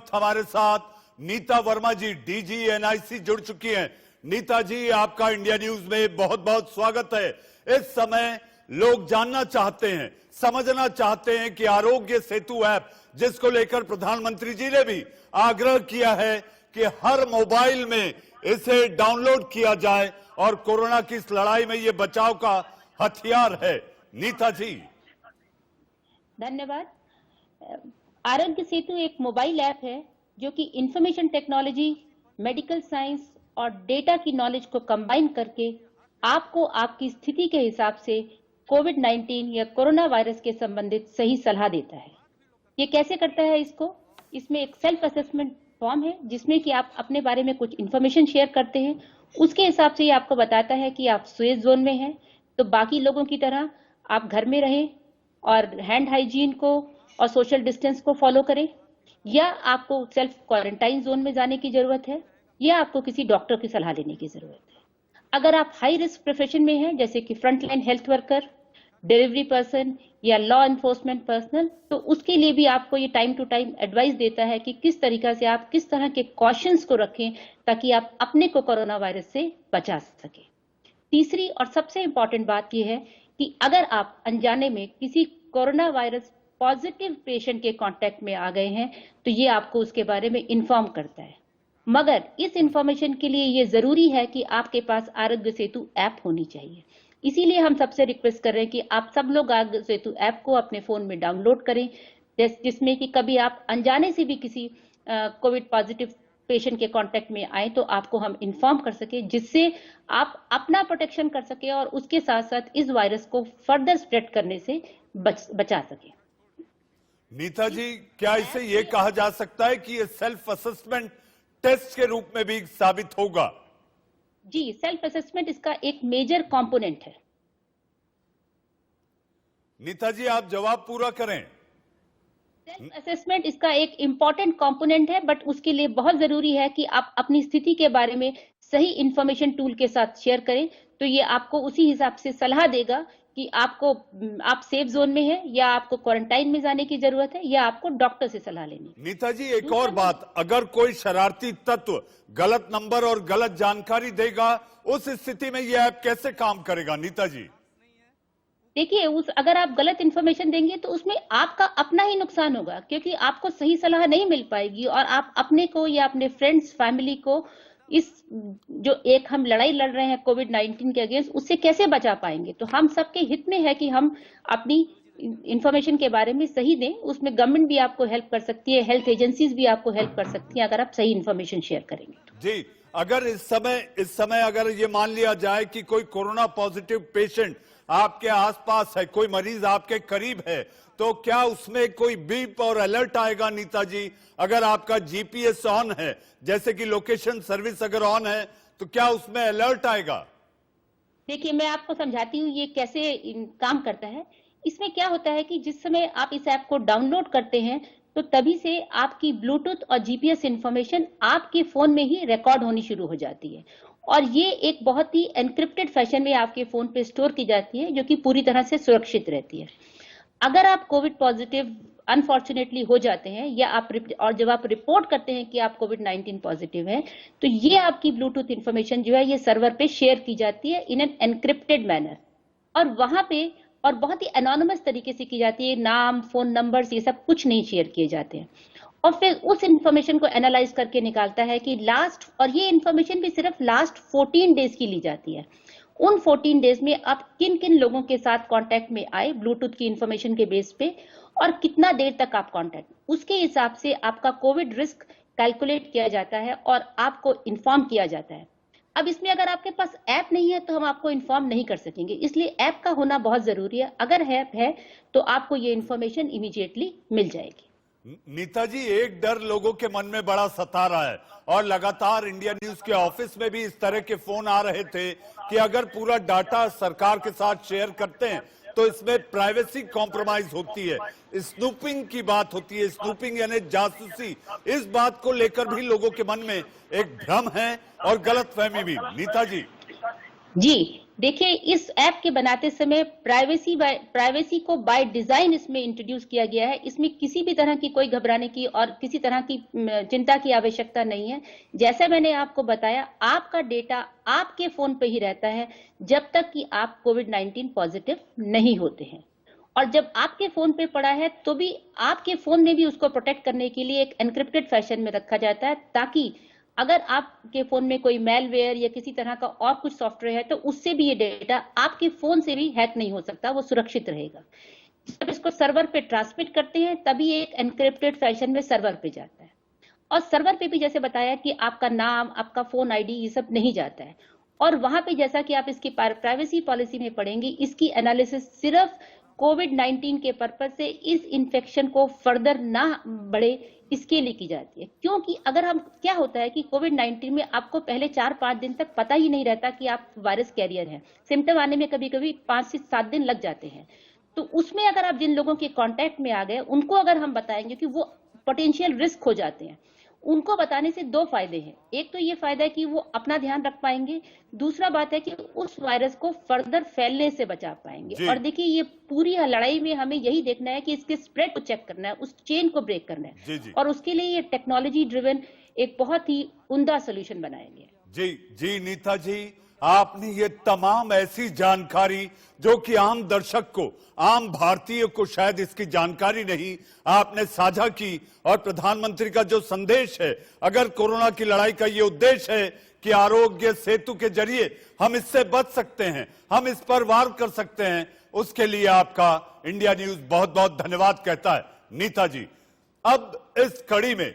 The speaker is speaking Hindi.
वक्त हमारे साथ नीता वर्मा जी, डीजी एनआईसी जुड़ चुकी हैं। नीता जी, आपका इंडिया न्यूज में बहुत बहुत स्वागत है। इस समय लोग जानना चाहते हैं, समझना चाहते हैं कि आरोग्य सेतु ऐप, जिसको लेकर प्रधानमंत्री जी ने भी आग्रह किया है कि हर मोबाइल में इसे डाउनलोड किया जाए और कोरोना की इस लड़ाई में ये बचाव का हथियार है। नीता जी, धन्यवाद। आरोग्य सेतु एक मोबाइल ऐप है जो कि इंफॉर्मेशन टेक्नोलॉजी, मेडिकल साइंस और डेटा की नॉलेज को कंबाइन करके आपको आपकी स्थिति के हिसाब से कोविड-19 या कोरोना वायरस के संबंधित सही सलाह देता है। ये कैसे करता है इसमें एक सेल्फ असेसमेंट फॉर्म है जिसमें कि आप अपने बारे में कुछ इन्फॉर्मेशन शेयर करते हैं। उसके हिसाब से ये आपको बताता है कि आप सेफ जोन में हैं, तो बाकी लोगों की तरह आप घर में रहें और हैंड हाइजीन को और सोशल डिस्टेंस को फॉलो करें, या आपको सेल्फ क्वारंटाइन जोन में जाने की जरूरत है, या आपको किसी डॉक्टर की सलाह लेने की जरूरत है। अगर आप हाई रिस्क प्रोफेशन में हैं, जैसे कि frontline health worker, delivery person या लॉ एनफोर्समेंट पर्सनल, तो उसके लिए भी आपको ये टाइम टू टाइम एडवाइस देता है कि किस तरीका से आप किस तरह के कॉशंस को रखें ताकि आप अपने को कोरोना वायरस से बचा सकें। तीसरी और सबसे इंपॉर्टेंट बात यह है कि अगर आप अनजाने में किसी कोरोना वायरस पॉजिटिव पेशेंट के कांटेक्ट में आ गए हैं तो ये आपको उसके बारे में इन्फॉर्म करता है। मगर इस इंफॉर्मेशन के लिए ये जरूरी है कि आपके पास आरोग्य सेतु ऐप होनी चाहिए। इसीलिए हम सबसे रिक्वेस्ट कर रहे हैं कि आप सब लोग आरोग्य सेतु ऐप को अपने फोन में डाउनलोड करें, जिसमें कि कभी आप अनजाने से भी किसी कोविड पॉजिटिव पेशेंट के कांटेक्ट में आए तो आपको हम इन्फॉर्म कर सके, जिससे आप अपना प्रोटेक्शन कर सके और उसके साथ साथ इस वायरस को फर्दर स्प्रेड करने से बचा सके। नीता जी, क्या इसे ये कहा जा सकता है कि ये सेल्फ असेसमेंट टेस्ट के रूप में भी साबित होगा? जी, सेल्फ असेसमेंट इसका एक मेजर कंपोनेंट है। नीता जी, आप जवाब पूरा करें। सेल्फ असेसमेंट इसका एक इंपॉर्टेंट कंपोनेंट है, बट उसके लिए बहुत जरूरी है कि आप अपनी स्थिति के बारे में सही इंफॉर्मेशन टूल के साथ शेयर करें, तो ये आपको उसी हिसाब से सलाह देगा कि आप सेफ जोन में हैं, या आपको क्वारंटाइन में जाने की जरूरत है, या आपको डॉक्टर से सलाह लेनी। नीता जी, एक और बात, अगर कोई शरारती तत्व गलत नंबर और गलत जानकारी देगा, उस स्थिति में यह ऐप कैसे काम करेगा? नीता जी, देखिए, अगर आप गलत इंफॉर्मेशन देंगे तो उसमें आपका अपना ही नुकसान होगा, क्योंकि आपको सही सलाह नहीं मिल पाएगी और आप अपने को या अपने फ्रेंड्स, फैमिली को इस जो एक हम लड़ाई लड़ रहे हैं कोविड-19 के अगेंस्ट, उससे कैसे बचा पाएंगे। तो हम सबके हित में है कि हम अपनी इंफॉर्मेशन के बारे में सही दें। उसमें गवर्नमेंट भी आपको हेल्प कर सकती है, हेल्थ एजेंसीज भी आपको हेल्प कर सकती हैं अगर आप सही इंफॉर्मेशन शेयर करेंगे। जी, अगर इस समय अगर ये मान लिया जाए कि कोई कोरोना पॉजिटिव पेशेंट आपके आसपास है, कोई मरीज आपके करीब है, तो क्या उसमें कोई बीप और अलर्ट आएगा? नीता जी, अगर आपका जीपीएस ऑन है, जैसे कि लोकेशन सर्विस अगर ऑन है, तो क्या उसमें अलर्ट आएगा? देखिए, मैं आपको समझाती हूँ ये कैसे काम करता है। इसमें क्या होता है कि जिस समय आप इस ऐप को डाउनलोड करते हैं तो तभी से आपकी ब्लूटूथ और जीपीएस इंफॉर्मेशन आपके फोन में ही रिकॉर्ड होनी शुरू हो जाती है, और ये एक बहुत ही एनक्रिप्टेड फैशन में आपके फोन पे स्टोर की जाती है, जो कि पूरी तरह से सुरक्षित रहती है। अगर आप कोविड पॉजिटिव अनफॉर्चुनेटली हो जाते हैं, या जब आप रिपोर्ट करते हैं कि आप कोविड-19 पॉजिटिव हैं, तो ये आपकी ब्लूटूथ इंफॉर्मेशन जो है ये सर्वर पे शेयर की जाती है इन एन एनक्रिप्टेड मैनर, और वहां पे और बहुत ही एनोनिमस तरीके से की जाती है। नाम, फोन नंबर्स, ये सब कुछ नहीं शेयर किए जाते हैं। और फिर उस इंफॉर्मेशन को एनालाइज करके निकालता है कि और ये इंफॉर्मेशन भी सिर्फ लास्ट 14 डेज की ली जाती है। उन 14 डेज में आप किन किन लोगों के साथ कांटेक्ट में आए ब्लूटूथ की इंफॉर्मेशन के बेस पे, और कितना देर तक आप कांटेक्ट, उसके हिसाब से आपका कोविड रिस्क कैलकुलेट किया जाता है और आपको इन्फॉर्म किया जाता है। अब इसमें अगर आपके पास ऐप नहीं है तो हम आपको इन्फॉर्म नहीं कर सकेंगे, इसलिए ऐप का होना बहुत जरूरी है। अगर ऐप है तो आपको ये इन्फॉर्मेशन इमीडिएटली मिल जाएगी। नीता जी, एक डर लोगों के मन में बड़ा सता रहा है, और लगातार इंडिया न्यूज के ऑफिस में भी इस तरह के फोन आ रहे थे कि अगर पूरा डाटा सरकार के साथ शेयर करते हैं तो इसमें प्राइवेसी कॉम्प्रोमाइज होती है, स्नूपिंग की बात होती है, स्नूपिंग यानी जासूसी। इस बात को लेकर भी लोगों के मन में एक भ्रम है और गलतफहमी भी। नीता जी, देखिए, इस ऐप के बनाते समय प्राइवेसी को बाय डिजाइन इसमें इंट्रोड्यूस किया गया है। इसमें किसी भी तरह की कोई घबराने की और किसी तरह की चिंता की आवश्यकता नहीं है। जैसा मैंने आपको बताया, आपका डेटा आपके फोन पे ही रहता है जब तक कि आप कोविड-19 पॉजिटिव नहीं होते हैं। और जब आपके फोन पे पड़ा है तो भी आपके फोन में भी उसको प्रोटेक्ट करने के लिए एक एन्क्रिप्टेड फैशन में रखा जाता है, ताकि अगर आपके फोन में कोई मेलवेयर या किसी तरह का और कुछ सॉफ्टवेयर है तो उससे भी ये डेटा आपके फोन से भी हैक नहीं हो सकता, वो सुरक्षित रहेगा। जब इसको सर्वर पे ट्रांसमिट करते हैं तभी ये एक एन्क्रिप्टेड फैशन में सर्वर पे जाता है। और सर्वर पे भी जैसे बताया कि आपका नाम, आपका फोन आईडी ये सब नहीं जाता है। और वहां पे जैसा कि आप इसकी प्राइवेसी पॉलिसी में पढ़ेंगे, इसकी एनालिसिस सिर्फ कोविड-19 के पर्पज से इस इन्फेक्शन को फर्दर ना बढ़े इसके लिए की जाती है। क्योंकि अगर हम क्या होता है कि कोविड-19 में आपको पहले 4-5 दिन तक पता ही नहीं रहता कि आप वायरस कैरियर हैं। सिम्टम आने में कभी-कभी 5 से 7 दिन लग जाते हैं। तो उसमें अगर आप जिन लोगों के कांटेक्ट में आ गए, उनको अगर हम बताएंगे कि वो पोटेंशियल रिस्क हो जाते हैं, उनको बताने से 2 फायदे हैं। एक तो ये फायदा है कि वो अपना ध्यान रख पाएंगे, दूसरा बात है कि उस वायरस को फर्दर फैलने से बचा पाएंगे। और देखिए, ये पूरी लड़ाई में हमें यही देखना है कि इसके स्प्रेड को चेक करना है, उस चेन को ब्रेक करना है। और उसके लिए ये टेक्नोलॉजी ड्रिवन एक बहुत ही उम्दा सोल्यूशन बनाएंगे। जी नीता जी, आपने ये तमाम ऐसी जानकारी जो कि आम दर्शक को, आम भारतीय को शायद इसकी जानकारी नहीं, आपने साझा की। और प्रधानमंत्री का जो संदेश है, अगर कोरोना की लड़ाई का ये उद्देश्य है कि आरोग्य सेतु के जरिए हम इससे बच सकते हैं, हम इस पर वार कर सकते हैं, उसके लिए आपका इंडिया न्यूज बहुत बहुत धन्यवाद कहता है नीता जी। अब इस कड़ी में